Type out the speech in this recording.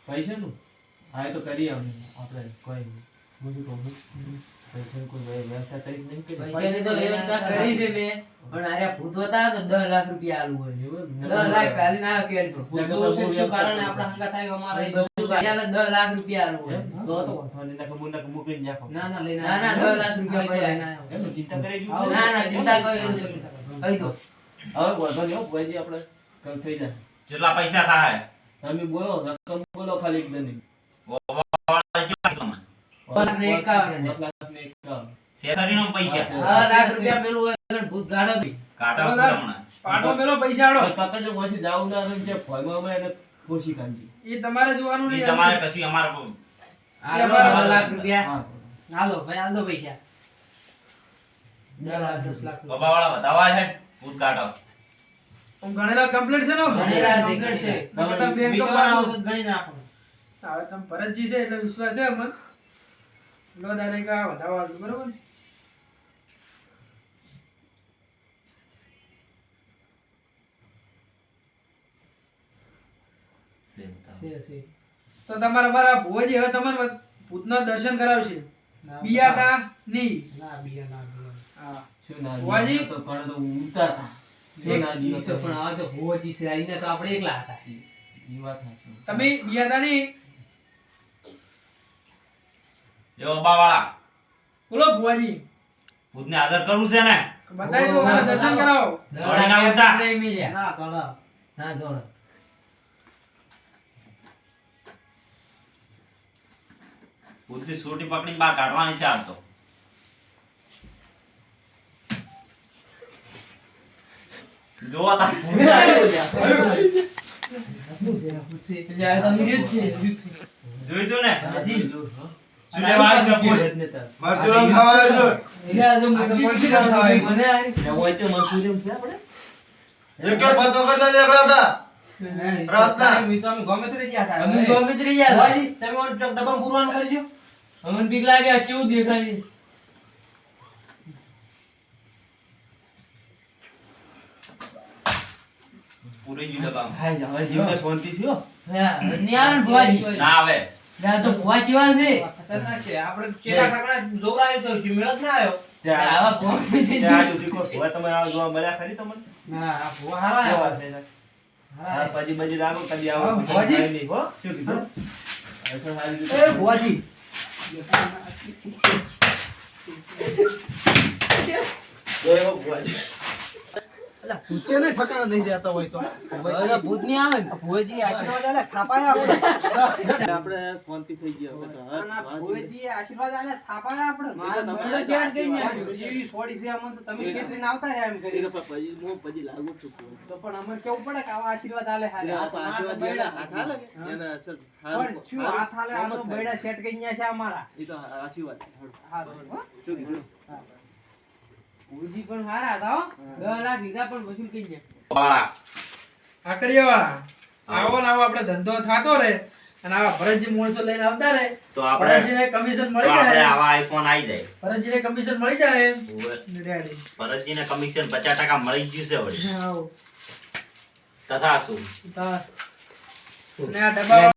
પૈસાનું હા એ તો કરીએ આપણે કોઈ નહીં બીજું કહું પૈસાની કોઈ વ્યવસ્થા કરી નહીં કરી પૈસાની તો વ્યવસ્થા કરી છે મેં પણ આયા ભૂત હતા તો 10 લાખ રૂપિયા આલુ હોય 10 લાખ કાલી ના કેન તો કારણ આપણા હંગા થાય અમારે બધું કાઢ્યા 10 લાખ રૂપિયા આલુ હોય તો વાંધો નહીં મુન્ના મૂકીને નાખો ના લઈને ના 10 લાખ રૂપિયા પડ્યા એમ ચિંતા કરી ના ચિંતા કરી કહી દો હવે વાંધો નહીં ભાઈજી આપણે કામ થઈ જાય કેટલા પૈસા થાય તમે બોલો રકમ બોલો ખાલી એકદમ શેતારીનો પૈસા 10 લાખ રૂપિયા મેલું હોય ભૂત ગાડો દી કાટા હમણાં પાટો પેલો પૈસા આડો પકડજો પછી જાવ ના રહે કે ફોનમાં એને ખુશી કાઢી એ તમારે જોવાનું ઈ નહીં તમારે કશું અમારે આ 10 લાખ રૂપિયા હાલો ભાઈ હાલ દો પૈસા 10 લાખ 10 લાખ બાબા વાળા બતાવા છે ભૂત કાઢો હું ગણેલા કમ્પ્લીટ છે ને ગણેલા છે નકર બેંક વિશ્વાસ આવો તો ગણી નાખો હવે તમે ભરતજી છે એટલે વિશ્વાસ છે અમને લો દાડે કા વધાવા બરોબર ને? છે તો તમારા મારા ભુવાજી હવે તમારે ભૂતના દર્શન કરાવશે બિયાતા નહીં ના બિયા હા શું ના ભુવાજી? તો પણ તો ઉતારતા જો ના દીધો તો પણ આ તો ભુવાજી છે આઈને તો આપણે એકલા હતા ઈ વાત સાચી તમે બિયાતા નહીં જો બાબા વાળા બોલો ભુવાજી ભૂતને હાજર કરવું છે ને બતાવી દો મારા દર્શન કરાવો દોડી ના ઉડતા. નહીં મિલ્યા ના તળા ના દોડ ભૂતની સોટી પકડીને બહાર કાઢવાની છે આજ તો જોવા તા એટલે આ તો હિર્યો જ છે જોઈ તું ને હાજી શું લેવા આવી છે ભૂત? મરચું ખાવા જો એટલે આ તો મોટી પંચી મને આ હોય તો મંચુરિયન છે આપણે એક પતો કરતા દેખડા હતા રાતના. મી તો અમે ગમે તે રહ્યા હતા અમે ગમે તે રહ્યા હતા. ભુવાજી તમે ઓન ડબ્બા પૂરવાનું કરજો અમને બીક લાગે આ કેવું દેખાય છે પૂરી ગયું ડબ્બામાં. હા હવે જીવને શાંતિ થયો હા ન્યાન ભુવાજી ના આવે ના તો ભુવા કેવા છે ખતરનાક છે આપણે ચેલા ઠાકરા જોવરાયો તો છે મેળ જ ના આવ્યો આવા કોણ છે ત્યાં સુધી કોઈ ભુવા તમે આ જોવા મળ્યા ખરી તમને ના આ ભુવા હારા કેવા આવ્યા છે હારા હા પછી બજી રાખો કદી આવો હા, ભુવાજી. કાંઈ નહીં, હો શું કીધું અચ્છા સારી રીતે એ ભુવાજી જય હો ભુવાજી અલા પૂછે ને ઠકાણા નહીં રહેતા હોય તો હવે ભૂત નહીં આવે ને ભુવાજી આશીર્વાદ આલે થાપાયા આપણે આપણે શાંતિ થઈ ગઈ હવે તો ના, ભુવાજી આશીર્વાદ આલે થાપાયા આપણે મારા તમને ચેડ કરી નાખ્યું. જેવી છોડી છે અમને તો તમે ખેતરીને આવતા રહ્યા એમ કરી પછી હું પછી લાગુ છું તો પણ અમને કેવું પડે કે આવા આશીર્વાદ આલે હારે આ તો આશીર્વાદ બૈડા હાથ હાથ હાલે હાલે એને અસર પણ શું હાથ હાલે આ તો બૈડા સેટ કરી ગયા છે અમારા ઈ તો આશીર્વાદ હા શું કીધું ભુજી પણ હારા હતા હો 10 લાખ લીધા પણ વસૂલ કરી ગયા વાળા આકડિયાવાળા આવો ને આવો આપણે ધંધો થાતો રહે અને આવા ભરતજી માણસો લઈને આવતા રહે તો આપણે ભરતજીને કમિશન તો મળી આપણે જાય આવા આઈફોન આવી જાય ભરતજીને કમિશન મળી જાય રેડી ભરતજીને કમિશન 50% મળી જ ગયું છે વળી આવો તથા શું ને આ ડબ્બા